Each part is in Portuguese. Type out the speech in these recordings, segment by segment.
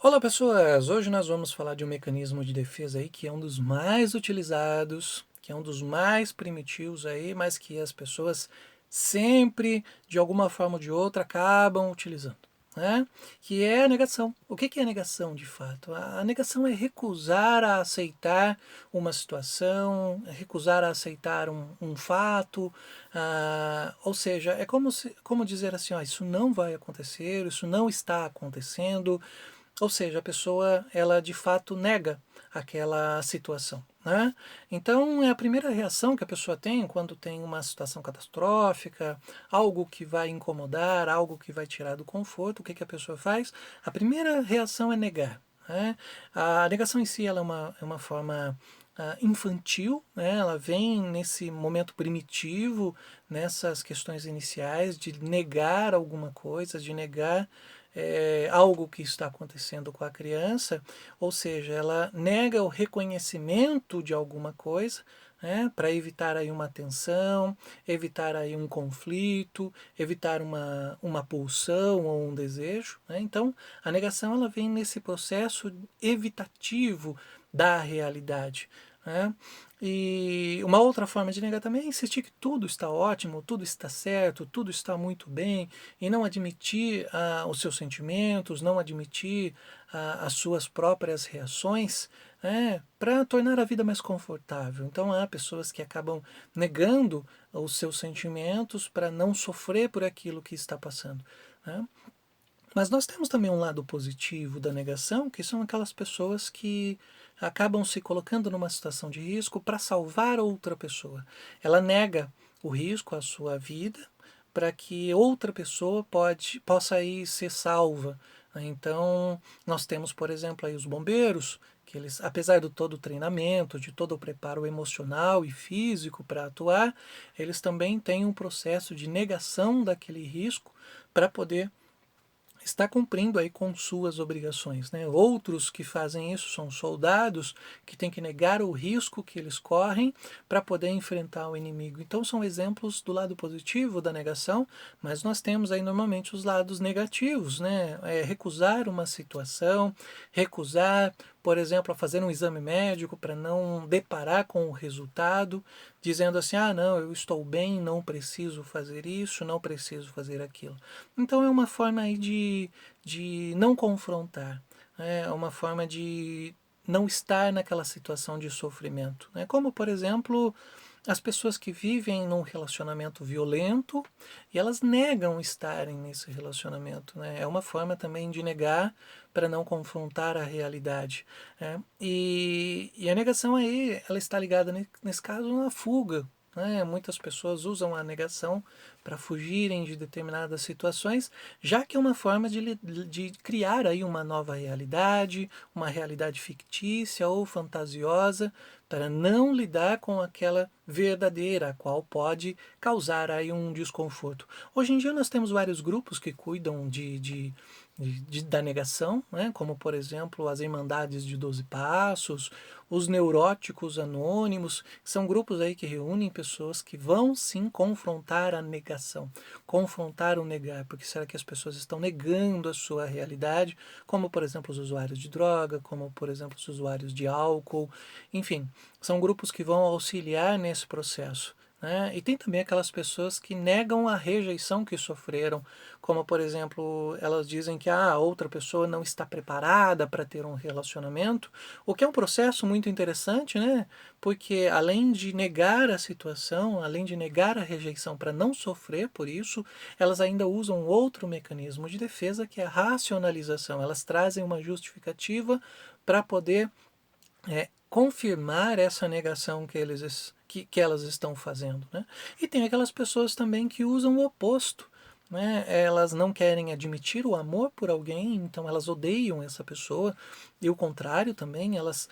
Olá pessoas, hoje nós vamos falar de um mecanismo de defesa aí que é um dos mais utilizados, que é um dos mais primitivos aí, mas que as pessoas sempre, de alguma forma ou de outra, acabam utilizando, né? Que é a negação. O que é a negação de fato? A negação é recusar a aceitar uma situação, é recusar a aceitar um fato, ou seja, é como dizer assim, ó, isso não vai acontecer, isso não está acontecendo, ou seja, a pessoa, ela de fato nega aquela situação, né? Então, é a primeira reação que a pessoa tem quando tem uma situação catastrófica, algo que vai incomodar, algo que vai tirar do conforto. O que a pessoa faz? A primeira reação é negar, né? A negação em si ela é uma forma infantil, né? Ela vem nesse momento primitivo, nessas questões iniciais de negar alguma coisa, de negar algo que está acontecendo com a criança, ou seja, ela nega o reconhecimento de alguma coisa, né, para evitar aí uma tensão, evitar aí um conflito, evitar uma pulsão ou um desejo, né? Então, a negação ela vem nesse processo evitativo da realidade, né? E uma outra forma de negar também é insistir que tudo está ótimo, tudo está certo, tudo está muito bem, e não admitir os seus sentimentos, não admitir as suas próprias reações, né, para tornar a vida mais confortável. Então há pessoas que acabam negando os seus sentimentos para não sofrer por aquilo que está passando, né? Mas nós temos também um lado positivo da negação, que são aquelas pessoas que acabam se colocando numa situação de risco para salvar outra pessoa. Ela nega o risco à sua vida para que outra pessoa possa aí ser salva. Então, nós temos, por exemplo, aí os bombeiros, que eles, apesar de todo o treinamento, de todo o preparo emocional e físico para atuar, eles também têm um processo de negação daquele risco para poder está cumprindo aí com suas obrigações, né? Outros que fazem isso são soldados que têm que negar o risco que eles correm para poder enfrentar o inimigo. Então são exemplos do lado positivo da negação, mas nós temos aí normalmente os lados negativos, né? Recusar uma situação, recusar, por exemplo, a fazer um exame médico para não deparar com o resultado, dizendo assim, ah, não, eu estou bem, não preciso fazer isso, não preciso fazer aquilo. Então é uma forma aí de não confrontar, né? É uma forma de não estar naquela situação de sofrimento, né? Como, por exemplo, as pessoas que vivem num relacionamento violento e elas negam estarem nesse relacionamento, né? É uma forma também de negar para não confrontar a realidade, né? E a negação aí, ela está ligada nesse caso na fuga, né? Muitas pessoas usam a negação para fugirem de determinadas situações, já que é uma forma de criar aí uma nova realidade, uma realidade fictícia ou fantasiosa, para não lidar com aquela verdadeira, a qual pode causar aí um desconforto. Hoje em dia nós temos vários grupos que cuidam da negação, né? Como por exemplo as Irmandades de 12 Passos, os Neuróticos Anônimos, que são grupos aí que reúnem pessoas que vão sim confrontar a negação, confrontar o negar, porque será que as pessoas estão negando a sua realidade, como por exemplo os usuários de droga, como por exemplo os usuários de álcool, enfim, são grupos que vão auxiliar nesse processo, né? E tem também aquelas pessoas que negam a rejeição que sofreram, como por exemplo, elas dizem que a outra pessoa não está preparada para ter um relacionamento, o que é um processo muito interessante, né? Porque além de negar a situação, além de negar a rejeição para não sofrer por isso, elas ainda usam outro mecanismo de defesa que é a racionalização. Elas trazem uma justificativa para poder confirmar essa negação que elas estão fazendo, né? E tem aquelas pessoas também que usam o oposto, né? Elas não querem admitir o amor por alguém, então elas odeiam essa pessoa, e o contrário também, elas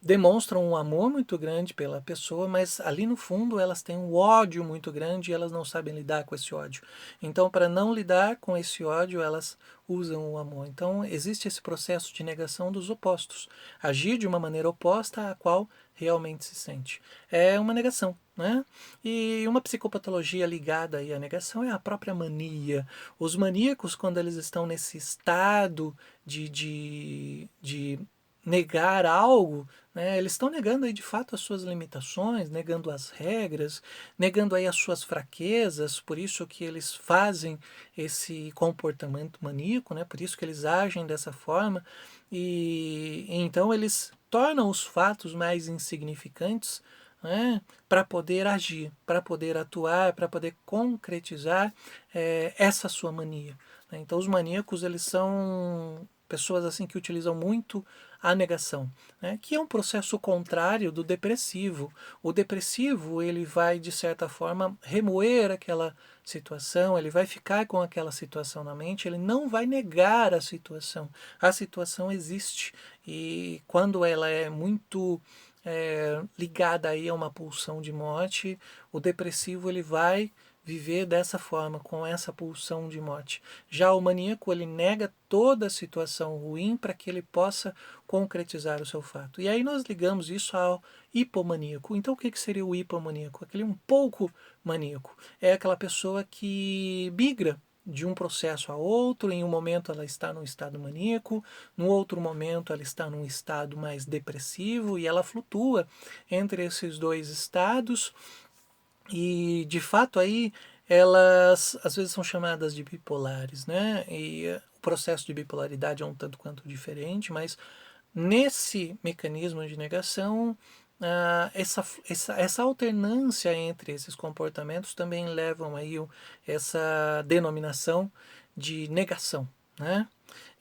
demonstram um amor muito grande pela pessoa, mas ali no fundo elas têm um ódio muito grande e elas não sabem lidar com esse ódio. Então, para não lidar com esse ódio, elas usam o amor. Então, existe esse processo de negação dos opostos. Agir de uma maneira oposta à qual realmente se sente. É uma negação, né? E uma psicopatologia ligada aí à negação é a própria mania. Os maníacos, quando eles estão nesse estado de negar algo, né, eles estão negando aí de fato as suas limitações, negando as regras, negando aí as suas fraquezas, por isso que eles fazem esse comportamento maníaco, né, por isso que eles agem dessa forma, e então eles tornam os fatos mais insignificantes, né, para poder agir, para poder atuar, para poder concretizar essa sua mania. Né. Então os maníacos eles são pessoas assim que utilizam muito a negação, né, que é um processo contrário do depressivo. O depressivo ele vai de certa forma remoer aquela situação, ele vai ficar com aquela situação na mente, ele não vai negar a situação. A situação existe e quando ela é muito ligada aí a uma pulsão de morte, o depressivo ele vai viver dessa forma, com essa pulsão de morte. Já o maníaco, ele nega toda a situação ruim para que ele possa concretizar o seu fato. E aí nós ligamos isso ao hipomaníaco. Então o que seria o hipomaníaco? Aquele um pouco maníaco. É aquela pessoa que migra de um processo a outro, em um momento ela está num estado maníaco, no outro momento ela está num estado mais depressivo e ela flutua entre esses dois estados e de fato aí elas às vezes são chamadas de bipolares, né? E o processo de bipolaridade é um tanto quanto diferente, mas nesse mecanismo de negação, essa alternância entre esses comportamentos também levam aí essa denominação de negação, né?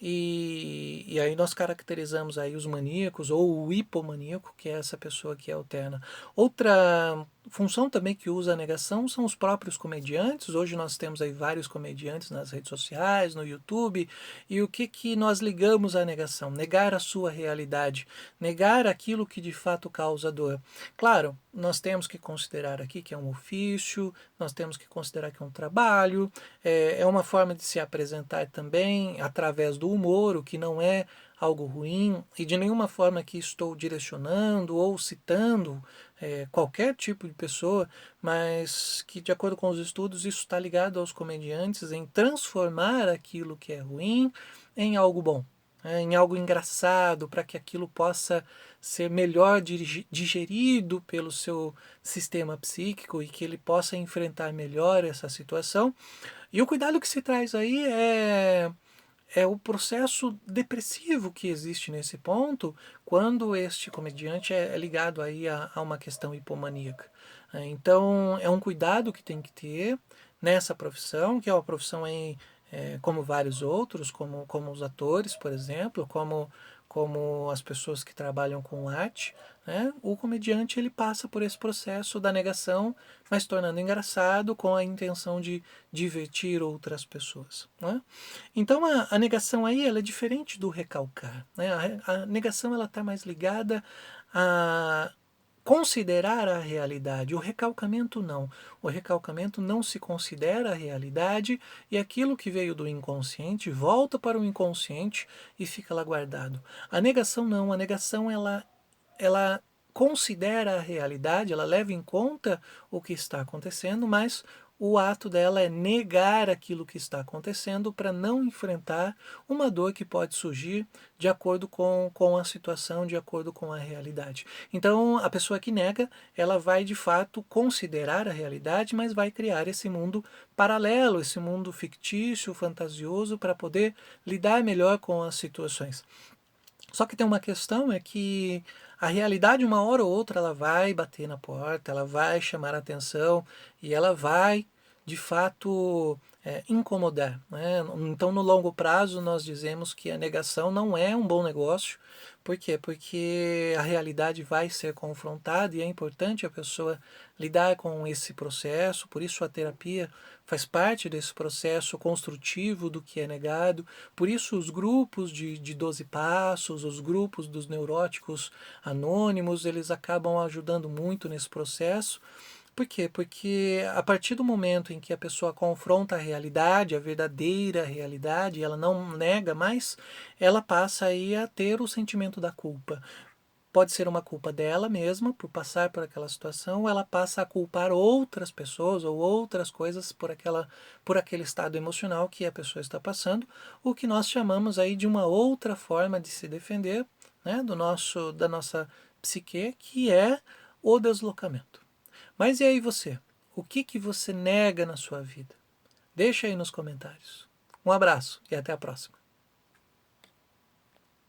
E aí nós caracterizamos aí os maníacos ou o hipomaníaco, que é essa pessoa que alterna. Outra função também que usa a negação são os próprios comediantes. Hoje nós temos aí vários comediantes nas redes sociais, no YouTube. E o que nós ligamos à negação? Negar a sua realidade, negar aquilo que de fato causa dor. Claro, nós temos que considerar aqui que é um ofício, nós temos que considerar que é um trabalho, é uma forma de se apresentar também através do humor, o que não é algo ruim, e de nenhuma forma que estou direcionando ou citando qualquer tipo de pessoa, mas que, de acordo com os estudos, isso está ligado aos comediantes em transformar aquilo que é ruim em algo bom, em algo engraçado, para que aquilo possa ser melhor digerido pelo seu sistema psíquico e que ele possa enfrentar melhor essa situação. E o cuidado que se traz aí é o processo depressivo que existe nesse ponto quando este comediante é ligado aí a uma questão hipomaníaca. Então é um cuidado que tem que ter nessa profissão, que é uma profissão aí, como vários outros, como os atores, por exemplo, como as pessoas que trabalham com arte, né? O comediante ele passa por esse processo da negação, mas tornando engraçado com a intenção de divertir outras pessoas, né? Então a negação aí ela é diferente do recalcar, né? A negação ela está mais ligada a considerar a realidade. O recalcamento não. O recalcamento não se considera a realidade e aquilo que veio do inconsciente volta para o inconsciente e fica lá guardado. A negação não. A negação ela considera a realidade, ela leva em conta o que está acontecendo, mas o ato dela é negar aquilo que está acontecendo para não enfrentar uma dor que pode surgir de acordo com a situação, de acordo com a realidade. Então, a pessoa que nega, ela vai de fato considerar a realidade, mas vai criar esse mundo paralelo, esse mundo fictício, fantasioso, para poder lidar melhor com as situações. Só que tem uma questão, é que a realidade, uma hora ou outra, ela vai bater na porta, ela vai chamar a atenção e ela vai de fato incomodar, né? Então, no longo prazo, nós dizemos que a negação não é um bom negócio. Por quê? Porque a realidade vai ser confrontada e é importante a pessoa lidar com esse processo, por isso a terapia faz parte desse processo construtivo do que é negado, por isso os grupos de 12 passos, os grupos dos neuróticos anônimos, eles acabam ajudando muito nesse processo. Por quê? Porque a partir do momento em que a pessoa confronta a realidade, a verdadeira realidade, ela não nega mais, ela passa aí a ter o sentimento da culpa. Pode ser uma culpa dela mesma por passar por aquela situação, ou ela passa a culpar outras pessoas ou outras coisas por aquele estado emocional que a pessoa está passando, o que nós chamamos aí de uma outra forma de se defender, né, da nossa psique, que é o deslocamento. Mas e aí você? O que você nega na sua vida? Deixa aí nos comentários. Um abraço e até a próxima.